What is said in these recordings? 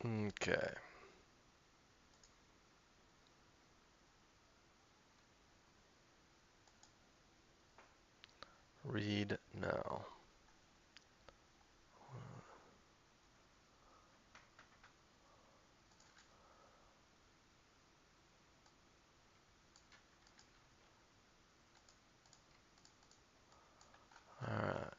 Okay. Read now. All right.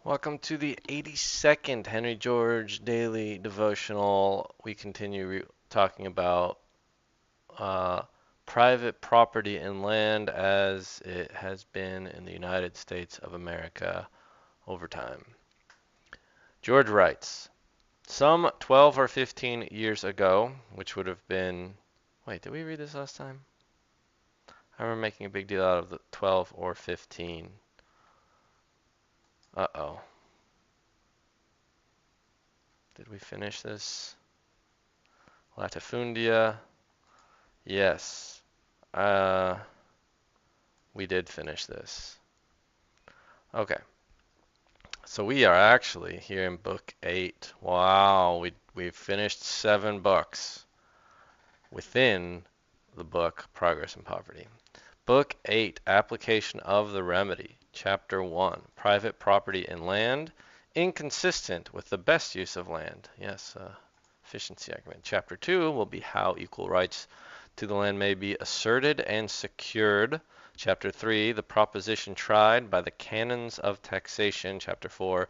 Welcome to the 82nd Henry George Daily Devotional. We continue talking about uh, private property and land as it has been in the United States of America over time. George writes, some 12 or 15 years ago, which would have been, wait, did we read this last time? I remember making a big deal out of the 12 or 15. Uh-oh. Did we finish this? Latifundia. Yes. Uh, we did finish this. Okay. So we are actually here in book 8. Wow, we've finished 7 books within the book Progress and Poverty. Book 8, Application of the Remedy. Chapter 1, Private Property and Land, Inconsistent with the Best Use of Land. Yes, efficiency argument. Chapter 2 will be how equal rights to the land may be asserted and secured. Chapter 3, the proposition tried by the canons of taxation. Chapter 4,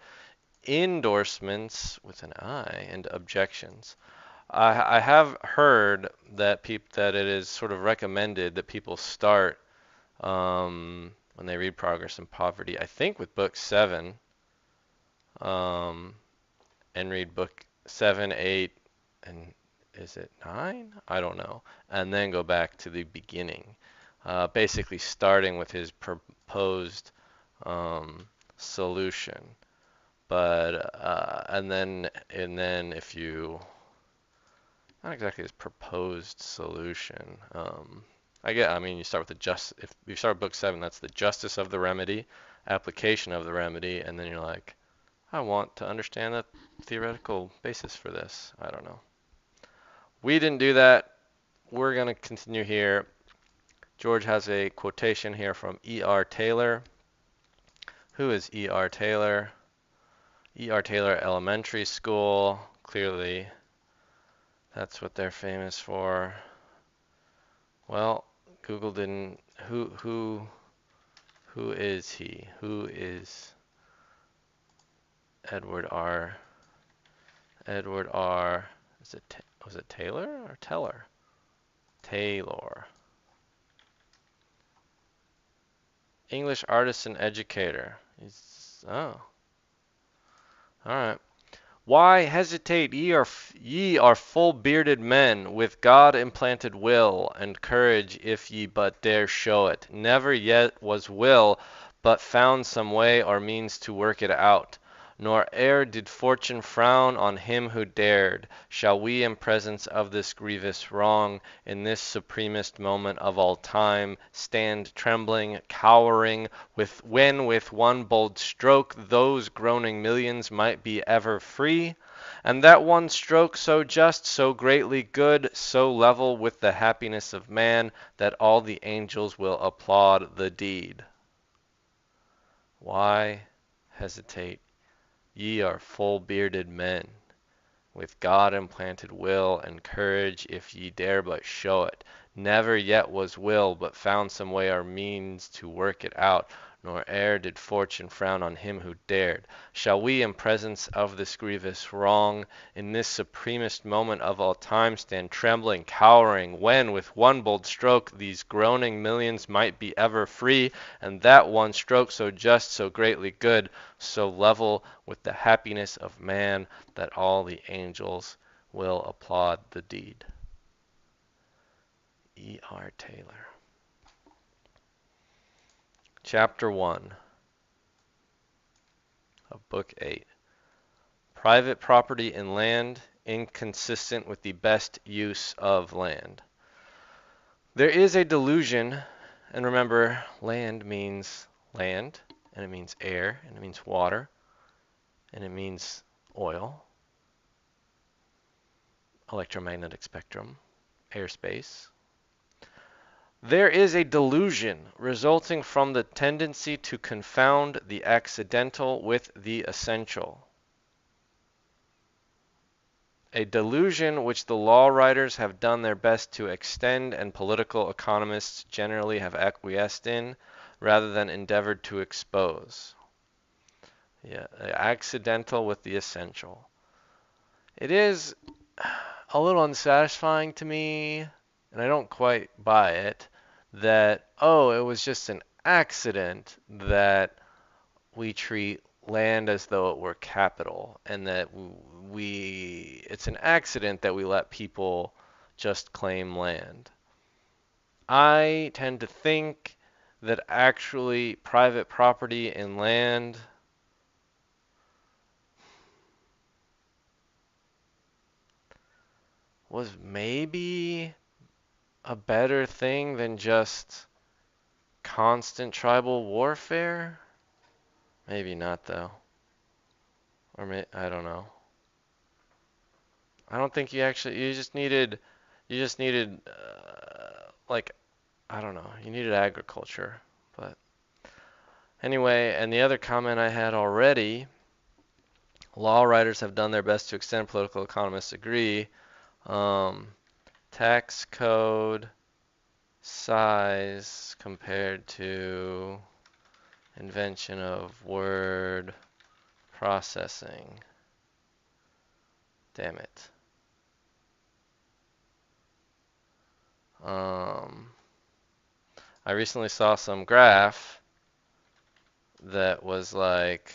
endorsements with an I and objections. I have heard that that it is sort of recommended that people start when they read Progress and Poverty, I think with book 7, um, and read book 7, 8, and is it 9? I don't know. And then go back to the beginning, basically starting with his proposed solution. But and then if you not exactly his proposed solution. I mean, you start with if you start with book 7, that's the justice of the remedy, application of the remedy, and then you're like, I want to understand the theoretical basis for this. I don't know. We didn't do that. We're going to continue here. George has a quotation here from E.R. Taylor. Who is E.R. Taylor? E.R. Taylor Elementary School. Clearly, that's what they're famous for. Well, Google didn't. Who is he? Who is Edward R. Edward R. Was it Taylor or Teller? Taylor. English artist and educator. Oh, all right. Why hesitate, ye are full bearded men, with God implanted will and courage, if ye but dare show it. Never yet was will, but found some way or means to work it out. Nor e'er did fortune frown on him who dared. Shall we in presence of this grievous wrong, in this supremest moment of all time, stand trembling, cowering, when with one bold stroke those groaning millions might be ever free? And that one stroke so just, so greatly good, so level with the happiness of man, that all the angels will applaud the deed. Why hesitate? Ye are full bearded men, with God implanted will and courage, if ye dare but show it. Never yet was will, but found some way or means to work it out, nor e'er did fortune frown on him who dared. Shall we in presence of this grievous wrong, in this supremest moment of all time, stand trembling, cowering, when with one bold stroke these groaning millions might be ever free, and that one stroke so just, so greatly good, so level with the happiness of man, that all the angels will applaud the deed. E.R. Taylor. Chapter 1 of Book 8. Private property and land, inconsistent with the best use of land. There is a delusion, and remember, land means land, and it means air, and it means water, and it means oil, electromagnetic spectrum, airspace. There is a delusion resulting from the tendency to confound the accidental with the essential. A delusion which the law writers have done their best to extend and political economists generally have acquiesced in rather than endeavored to expose. Yeah, accidental with the essential. It is a little unsatisfying to me, and I don't quite buy it, that, oh, it was just an accident that we treat land as though it were capital, and that it's an accident that we let people just claim land. I tend to think that actually private property and land was maybe a better thing than just constant tribal warfare. Maybe not though. I don't know. I don't think you just needed like I don't know, you needed agriculture. But anyway, and the other comment I had already, law writers have done their best to extend, political economists agree. Um, Tax code size compared to invention of word processing. Damn it. Um, I recently saw some graph that was like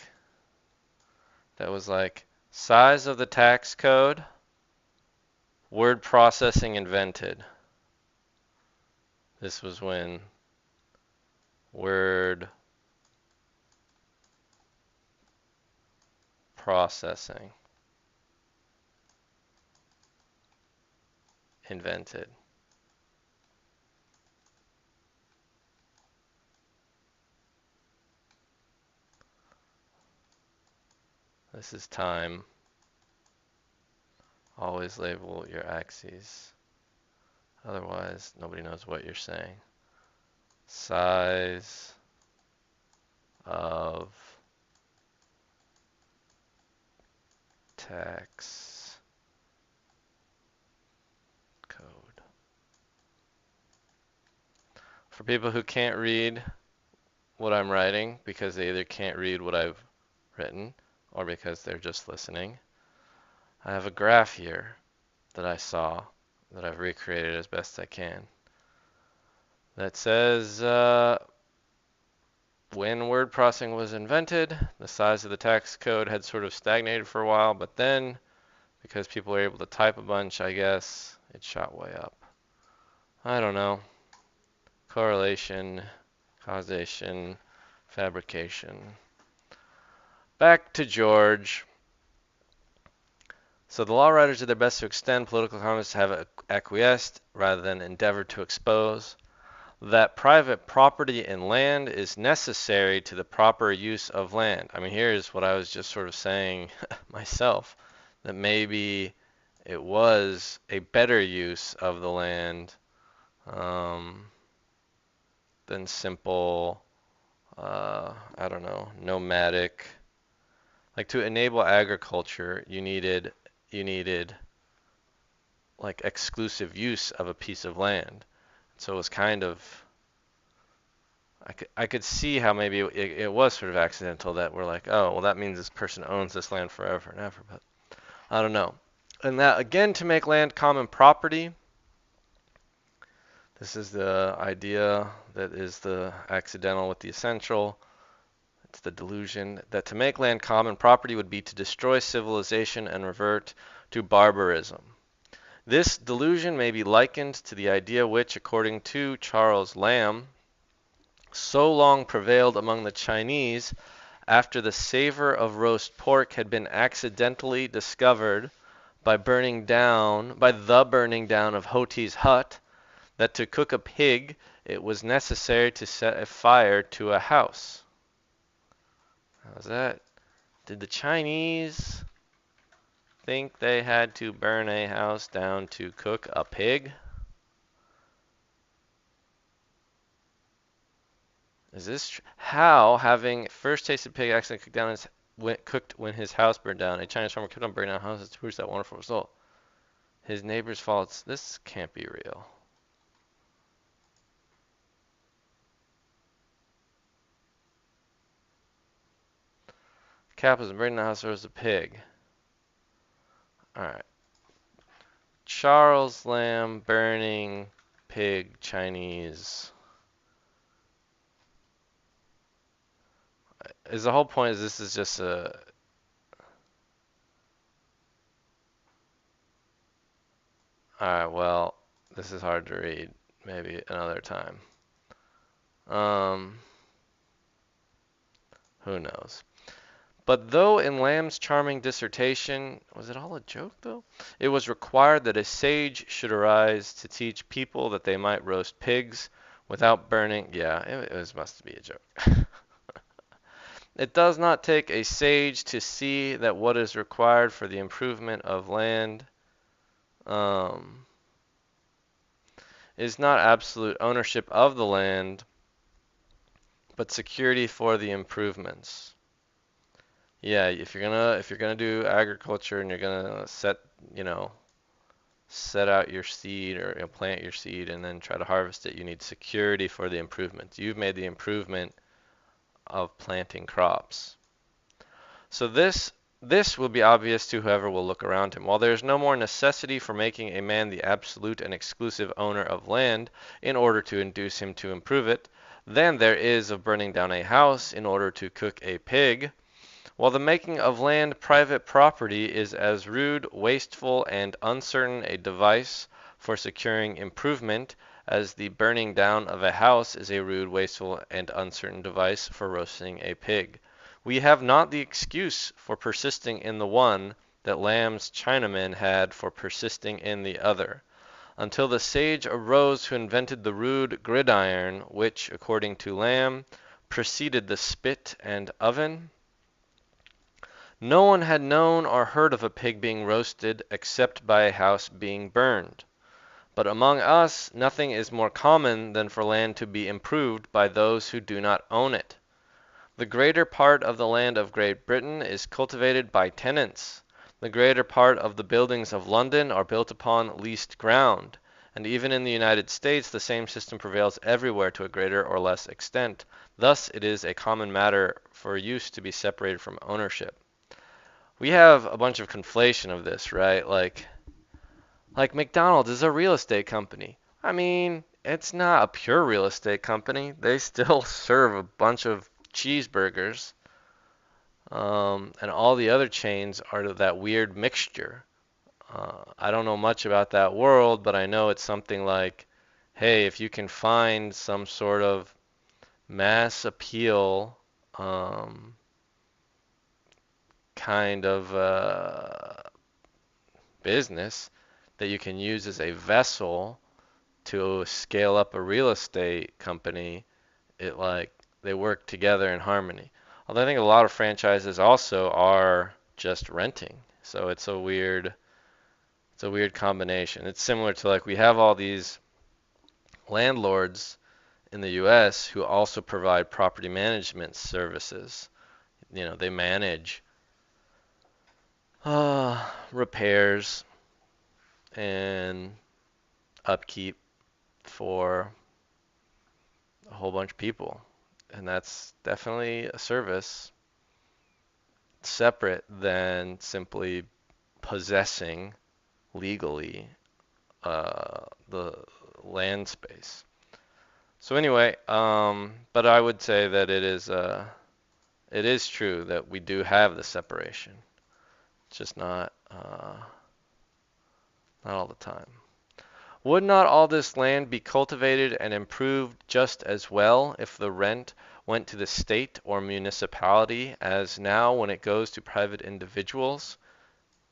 size of the tax code, word processing invented. This was when word processing invented. This is time. Always label your axes. Otherwise, nobody knows what you're saying. Size of tax code. For people who can't read what I'm writing because they either can't read what I've written or because they're just listening, I have a graph here that I saw that I've recreated as best I can that says when word processing was invented, the size of the tax code had sort of stagnated for a while, but then because people were able to type a bunch, I guess, it shot way up. I don't know. Correlation, causation, fabrication. Back to George. So the law writers did their best to extend, political economists have acquiesced rather than endeavored to expose. That private property in land is necessary to the proper use of land. I mean, here's what I was just sort of saying myself, that maybe it was a better use of the land than simple, I don't know, nomadic. Like to enable agriculture, you needed like exclusive use of a piece of land. So it was kind of I could see how maybe it was sort of accidental that we're like, oh, well, that means this person owns this land forever and ever, but I don't know. And that, again, to make land common property, this is the idea that is the accidental with the essential. It's the delusion that to make land common property would be to destroy civilization and revert to barbarism. This delusion may be likened to the idea which, according to Charles Lamb, so long prevailed among the Chinese after the savor of roast pork had been accidentally discovered by the burning down of Hoti's hut, that to cook a pig it was necessary to set a fire to a house. How's that? Did the Chinese think they had to burn a house down to cook a pig? Is this how, having first tasted pig, accidentally cooked when his house burned down? A Chinese farmer kept on burning down houses to produce that wonderful result. His neighbor's faults. This can't be real. Cap was burning the house. There was a pig. All right. Charles Lamb burning pig Chinese. Is the whole point is this is just a Alright, well, this is hard to read. Maybe another time. Um, who knows? But though in Lamb's charming dissertation, was it all a joke though? It was required that a sage should arise to teach people that they might roast pigs without burning. Yeah, it must be a joke. It does not take a sage to see that what is required for the improvement of land um, is not absolute ownership of the land, but security for the improvements. Yeah, if you're gonna do agriculture and you're gonna you know, set out your seed or plant your seed and then try to harvest it, you need security for the improvements. You've made the improvement of planting crops. So this will be obvious to whoever will look around him. While there is no more necessity for making a man the absolute and exclusive owner of land in order to induce him to improve it, than there is of burning down a house in order to cook a pig, while the making of land private property is as rude, wasteful, and uncertain a device for securing improvement as the burning down of a house is a rude, wasteful, and uncertain device for roasting a pig. We have not the excuse for persisting in the one that Lamb's Chinamen had for persisting in the other. Until the sage arose who invented the rude gridiron, which, according to Lamb, preceded the spit and oven, no one had known or heard of a pig being roasted except by a house being burned. But among us nothing is more common than for land to be improved by those who do not own it. The greater part of the land of Great Britain is cultivated by tenants. The greater part of the buildings of London are built upon leased ground, and even in the United States the same system prevails everywhere to a greater or less extent. Thus it is a common matter for use to be separated from ownership. We have a bunch of conflation of this, right? Like McDonald's is a real estate company. I mean, it's not a pure real estate company. They still serve a bunch of cheeseburgers. And all the other chains are that weird mixture. I don't know much about that world, but I know it's something like, hey, if you can find some sort of mass appeal kind of business that you can use as a vessel to scale up a real estate company, it like they work together in harmony. Although I think a lot of franchises also are just renting. So it's a weird combination. It's similar to like we have all these landlords in the US who also provide property management services. They manage repairs and upkeep for a whole bunch of people. And that's definitely a service separate than simply possessing legally the land space. So anyway, but I would say that it is true that we do have the separation. It's just not all the time. Would not all this land be cultivated and improved just as well if the rent went to the state or municipality as now when it goes to private individuals?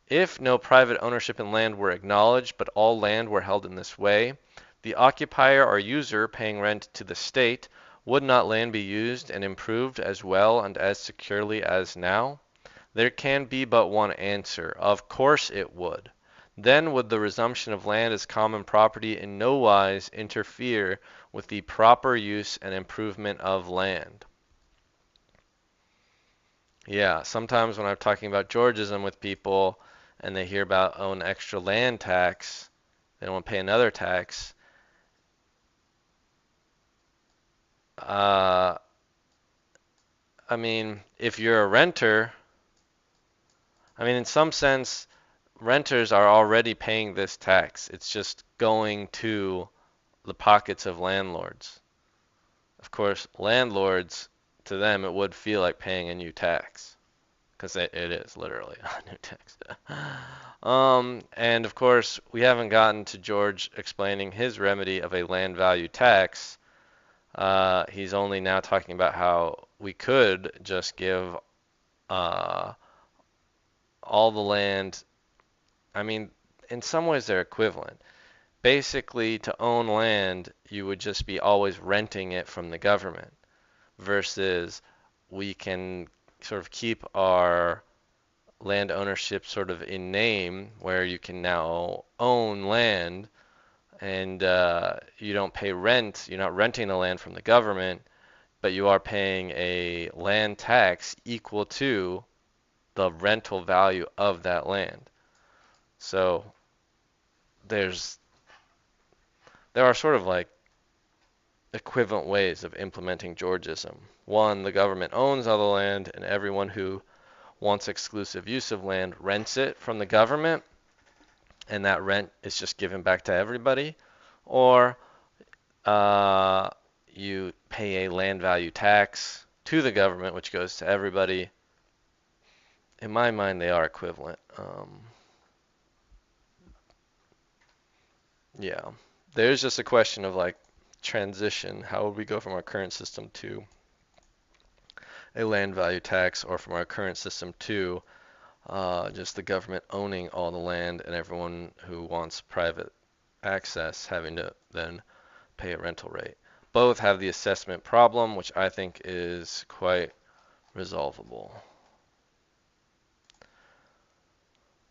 If no private ownership in land were acknowledged, but all land were held in this way, the occupier or user paying rent to the state, would not land be used and improved as well and as securely as now? There can be but one answer. Of course it would. Then would the resumption of land as common property in no wise interfere with the proper use and improvement of land. Yeah, sometimes when I'm talking about Georgism with people and they hear about an extra land tax, they don't want to pay another tax. Uh, I mean, if you're a renter, I mean, in some sense, renters are already paying this tax. It's just going to the pockets of landlords. Of course, landlords, to them, it would feel like paying a new tax because it is literally a new tax. And of course, we haven't gotten to George explaining his remedy of a land value tax. He's only now talking about how we could just give uh, all the land. I mean, in some ways they're equivalent. Basically, to own land, you would just be always renting it from the government, versus we can sort of keep our land ownership sort of in name, where you can now own land and you don't pay rent. You're not renting the land from the government, but you are paying a land tax equal to the rental value of that land. So there's there are sort of like equivalent ways of implementing Georgism. One, the government owns all the land, and everyone who wants exclusive use of land rents it from the government, and that rent is just given back to everybody. Or uh, you pay a land value tax to the government, which goes to everybody. In my mind, they are equivalent. Yeah. There's just a question of like transition. How would we go from our current system to a land value tax, or from our current system to just the government owning all the land and everyone who wants private access having to then pay a rental rate? Both have the assessment problem, which I think is quite resolvable.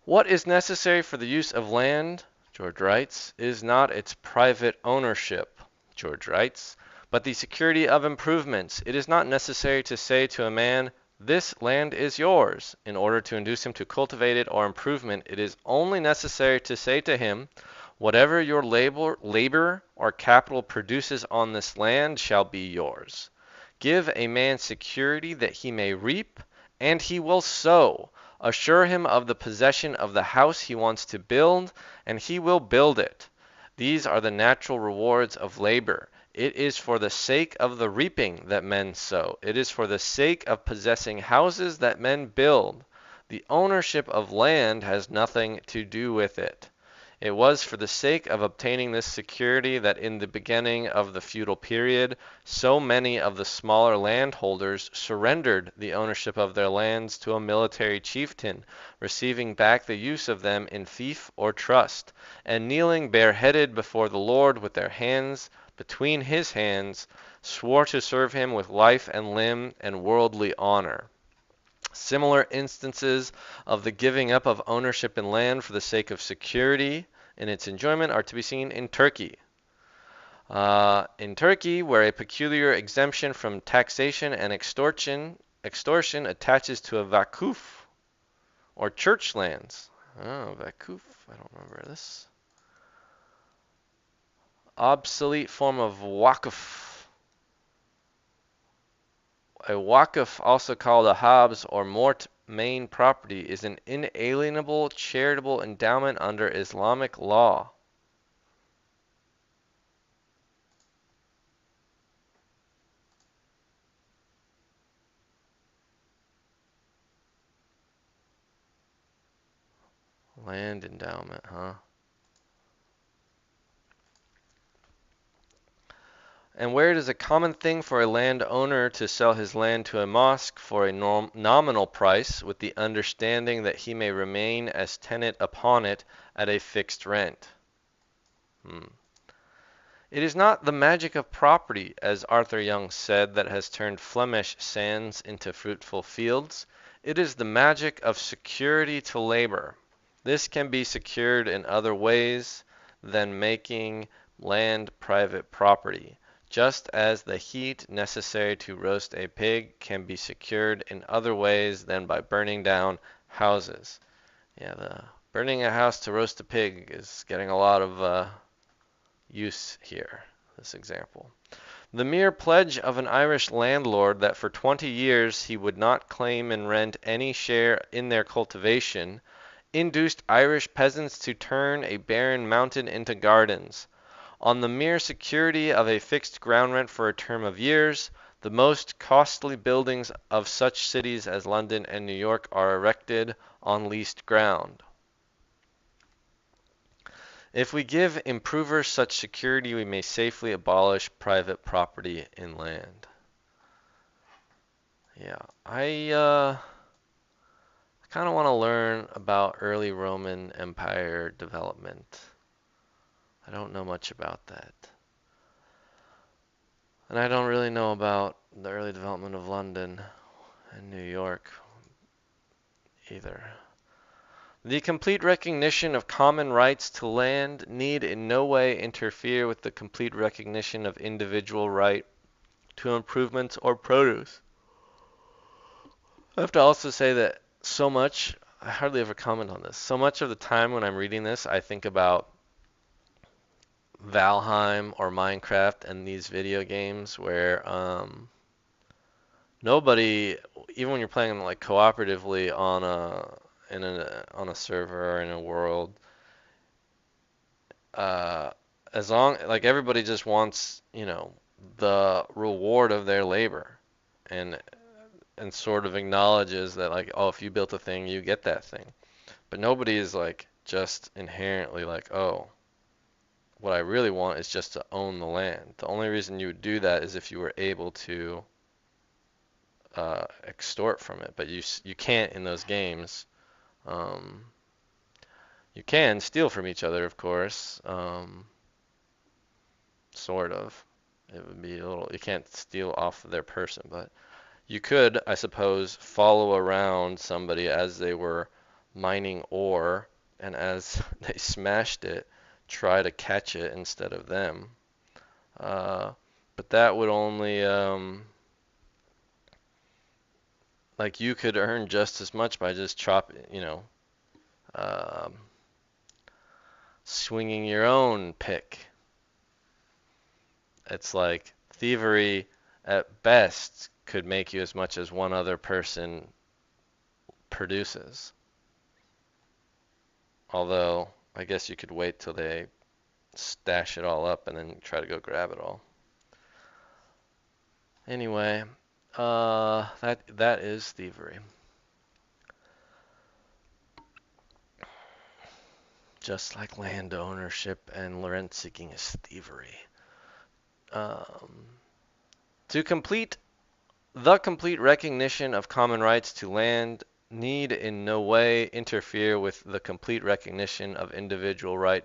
What is necessary for the use of land, George writes, is not its private ownership, George writes, but the security of improvements. It is not necessary to say to a man, "This land is yours," in order to induce him to cultivate it or improvement. It is only necessary to say to him, "Whatever your labor or capital produces on this land shall be yours." Give a man security that he may reap, and he will sow. Assure him of the possession of the house he wants to build, and he will build it. These are the natural rewards of labor. It is for the sake of the reaping that men sow. It is for the sake of possessing houses that men build. The ownership of land has nothing to do with it. It was for the sake of obtaining this security that in the beginning of the feudal period, so many of the smaller landholders surrendered the ownership of their lands to a military chieftain, receiving back the use of them in fief or trust, and kneeling bareheaded before the Lord with their hands between his hands, swore to serve him with life and limb and worldly honor. Similar instances of the giving up of ownership in land for the sake of security in its enjoyment are to be seen in Turkey. In Turkey, where a peculiar exemption from taxation and extortion attaches to a vakuf, or church lands. Oh, vakuf, I don't remember this. Obsolete form of wakf. A waqf, also called a habs or mort main property, is an inalienable charitable endowment under Islamic law. Land endowment, huh? And where it is a common thing for a landowner to sell his land to a mosque for a nominal price, with the understanding that he may remain as tenant upon it at a fixed rent. It is not the magic of property, as Arthur Young said, that has turned Flemish sands into fruitful fields. It is the magic of security to labor. This can be secured in other ways than making land private property, just as the heat necessary to roast a pig can be secured in other ways than by burning down houses. Yeah, the burning a house to roast a pig is getting a lot of use here, this example. The mere pledge of an Irish landlord that for 20 years he would not claim and rent any share in their cultivation induced Irish peasants to turn a barren mountain into gardens. On the mere security of a fixed ground rent for a term of years, the most costly buildings of such cities as London and New York are erected on leased ground. If we give improvers such security, we may safely abolish private property in land. Yeah, I kind of want to learn about early Roman Empire development. I don't know much about that. And I don't really know about the early development of London and New York either. The complete recognition of common rights to land need in no way interfere with the complete recognition of individual right to improvements or produce. I have to also say that I hardly ever comment on this. So much of the time when I'm reading this, I think about Valheim or Minecraft and these video games where nobody, even when you're playing them like cooperatively on a server or in a world, uh, as long like everybody just wants, the reward of their labor, and sort of acknowledges that like, oh, if you built a thing, you get that thing. But nobody is like just inherently like, oh, what I really want is just to own the land. The only reason you would do that is if you were able to extort from it, but you can't in those games. Um, you can steal from each other, of course. Sort of. It would be a little. You can't steal off of their person, but you could, I suppose, follow around somebody as they were mining ore, and as they smashed it, try to catch it instead of them. But that would only, like you could earn just as much by just um, swinging your own pick. It's like thievery at best could make you as much as one other person produces. Although, I guess you could wait till they stash it all up and then try to go grab it all. Anyway, that is thievery. Just like land ownership and rent seeking is thievery. Um, to complete The complete recognition of common rights to land need in no way interfere with the complete recognition of individual right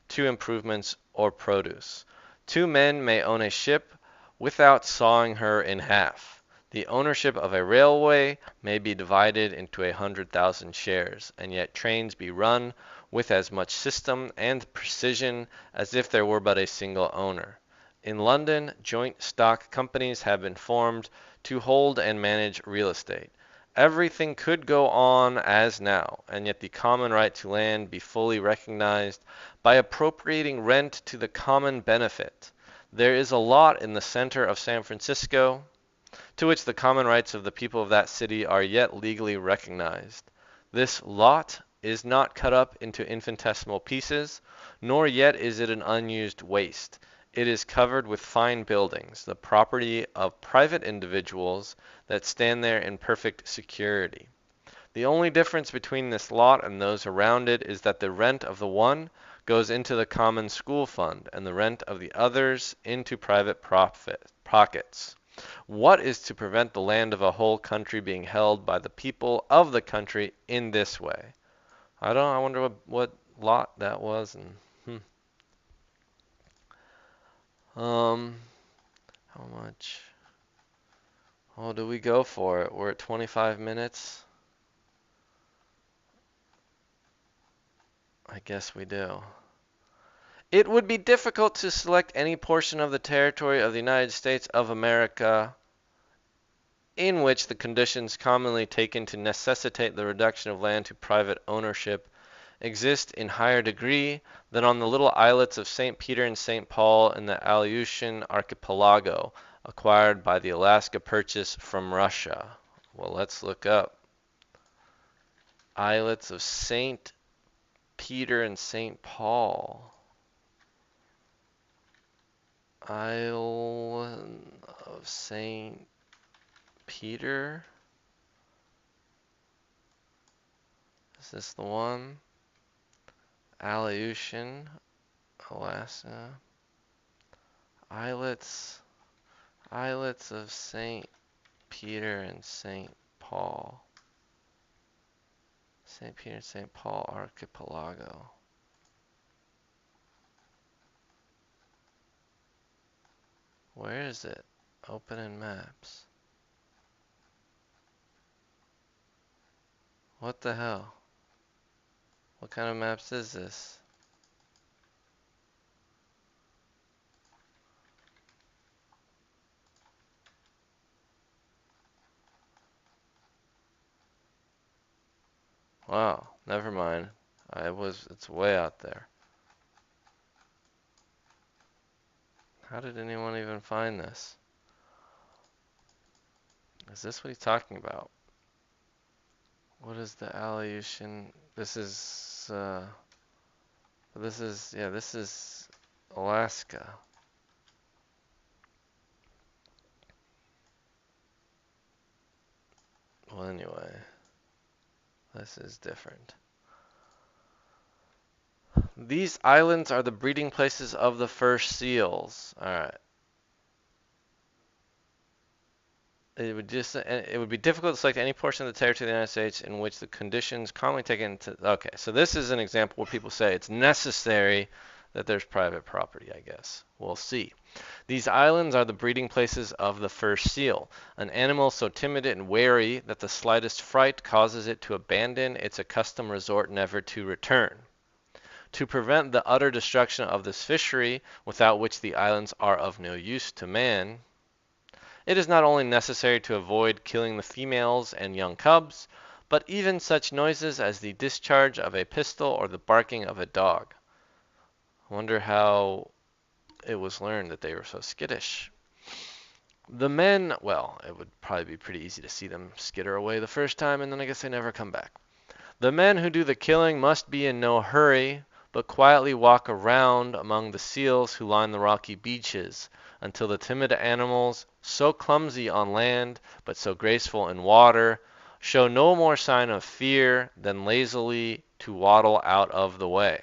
to improvements or produce. Two men may own a ship without sawing her in half. The ownership of a railway may be divided into 100,000 shares, and yet trains be run with as much system and precision as if there were but a single owner. In London, joint stock companies have been formed to hold and manage real estate. Everything could go on as now, and yet the common right to land be fully recognized by appropriating rent to the common benefit. There is a lot in the center of San Francisco to which the common rights of the people of that city are yet legally recognized. This lot is not cut up into infinitesimal pieces, nor yet is it an unused waste. It is covered with fine buildings, the property of private individuals that stand there in perfect security. The only difference between this lot and those around it is that the rent of the one goes into the common school fund, and the rent of the others into private pockets. What is to prevent the land of a whole country being held by the people of the country in this way? I wonder what lot that was, and how much? Oh, do we go for it? We're at 25 minutes. I guess we do. It would be difficult to select any portion of the territory of the United States of America in which the conditions commonly taken to necessitate the reduction of land to private ownership exist in higher degree than on the little islets of St. Peter and St. Paul in the Aleutian archipelago, acquired by the Alaska Purchase from Russia. Well, let's look up islets of St. Peter and St. Paul. Isle of St. Peter. Is this the one? Aleutian, Alaska. Islets. Islets of St. Peter and St. Paul. St. Peter and St. Paul archipelago. Where is it? Open in maps. What the hell? What kind of maps is this? Wow, never mind. It's way out there. How did anyone even find this? Is this what he's talking about? What is the Aleutian? This is Alaska. Well, anyway, this is different. These islands are the breeding places of the first seals. All right. It would be difficult to select any portion of the territory of the United States in which the conditions commonly taken into. Okay, so this is an example where people say it's necessary that there's private property, I guess. We'll see. These islands are the breeding places of the first seal, an animal so timid and wary that the slightest fright causes it to abandon its accustomed resort never to return. To prevent the utter destruction of this fishery, without which the islands are of no use to man, it is not only necessary to avoid killing the females and young cubs, but even such noises as the discharge of a pistol or the barking of a dog. I wonder how it was learned that they were so skittish. The men, well, it would probably be pretty easy to see them skitter away the first time, and then I guess they never come back. The men who do the killing must be in no hurry, but quietly walk around among the seals who line the rocky beaches, until the timid animals, so clumsy on land, but so graceful in water, show no more sign of fear than lazily to waddle out of the way.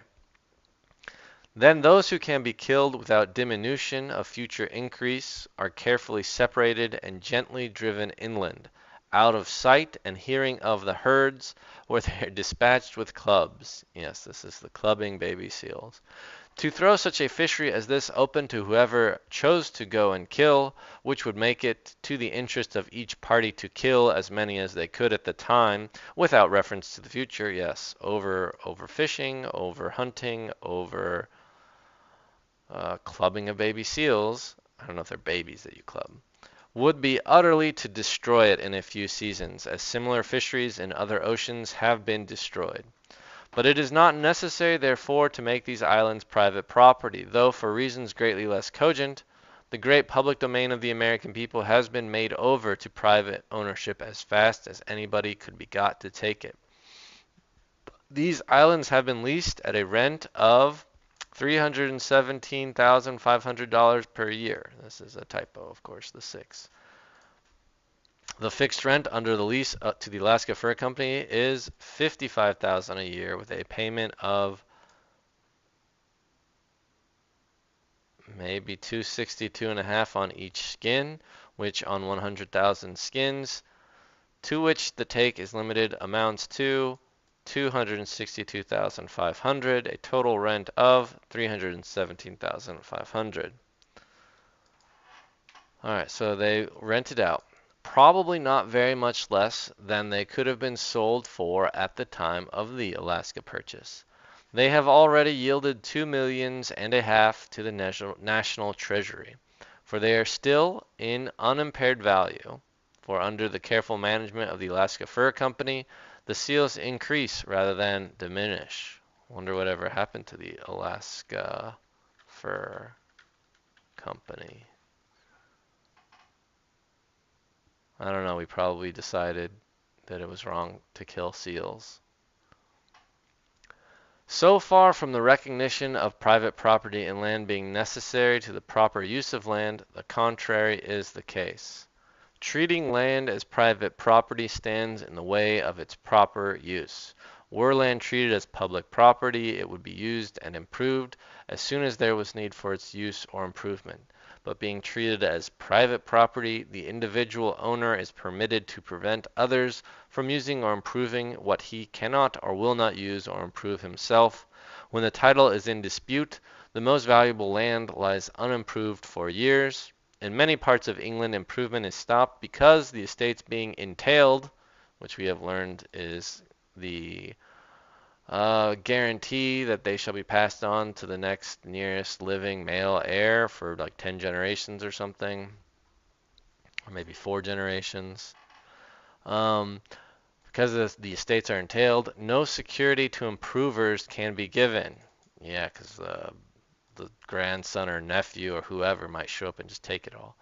Then those who can be killed without diminution of future increase are carefully separated and gently driven inland, out of sight and hearing of the herds, where they are dispatched with clubs. Yes, this is the clubbing baby seals. To throw such a fishery as this open to whoever chose to go and kill, which would make it to the interest of each party to kill as many as they could at the time, without reference to the future. Yes, overfishing, over hunting, over clubbing of baby seals. I don't know if they're babies that you club. Would be utterly to destroy it in a few seasons, as similar fisheries in other oceans have been destroyed. But it is not necessary, therefore, to make these islands private property, though for reasons greatly less cogent, the great public domain of the American people has been made over to private ownership as fast as anybody could be got to take it. These islands have been leased at a rent of $317,500 per year. This is a typo, of course, the 6. The fixed rent under the lease to the Alaska Fur Company is $55,000 a year with a payment of maybe 262 and a half on each skin, which on 100,000 skins, to which the take is limited, amounts to 262,500, a total rent of 317,500. All right, so they rented out. Probably not very much less than they could have been sold for at the time of the Alaska purchase. They have already yielded 2 millions and a half to the national treasury, for they are still in unimpaired value. For under the careful management of the Alaska Fur Company, the seals increase rather than diminish. Wonder whatever happened to the Alaska Fur Company. I don't know, we probably decided that it was wrong to kill seals. So far from the recognition of private property and land being necessary to the proper use of land, the contrary is the case. Treating land as private property stands in the way of its proper use. Were land treated as public property, it would be used and improved as soon as there was need for its use or improvement. But being treated as private property, the individual owner is permitted to prevent others from using or improving what he cannot or will not use or improve himself. When the title is in dispute, the most valuable land lies unimproved for years. In many parts of England, improvement is stopped because the estates being entailed, which we have learned is the guarantee that they shall be passed on to the next nearest living male heir for like 10 generations or something, or maybe 4 generations. Um, because the estates are entailed, no security to improvers can be given. Yeah, because the grandson or nephew or whoever might show up and just take it all.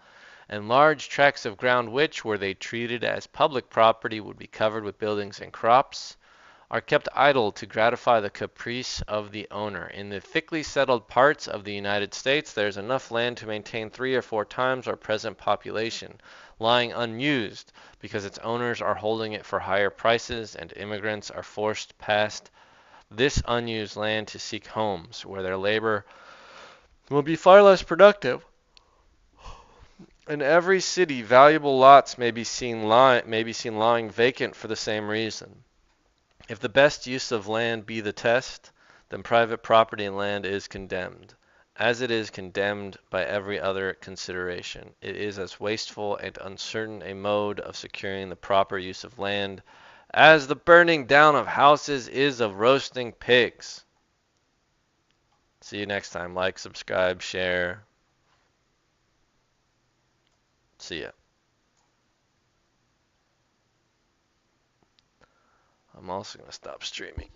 And large tracts of ground which, were they treated as public property, would be covered with buildings and crops, are kept idle to gratify the caprice of the owner. In the thickly settled parts of the United States, there is enough land to maintain 3 or 4 times our present population, lying unused because its owners are holding it for higher prices, and immigrants are forced past this unused land to seek homes where their labor will be far less productive. In every city, valuable lots may be seen lying vacant for the same reason. If the best use of land be the test, then private property in land is condemned, as it is condemned by every other consideration. It is as wasteful and uncertain a mode of securing the proper use of land as the burning down of houses is of roasting pigs. See you next time. Like, subscribe, share. See ya. I'm also going to stop streaming.